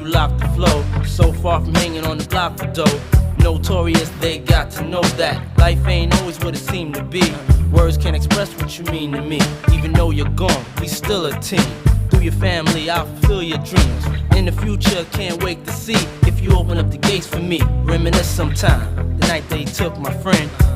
lock the flow. So far from hanging on the block for dough. Notorious, they got to know that life ain't always what it seemed to be. Words can't express what you mean to me. Even though you're gone, we still a team. Through your family, I'll fulfill your dreams. In the future, can't wait to see if you open up the gates for me. Reminisce sometime, the night they took my friend.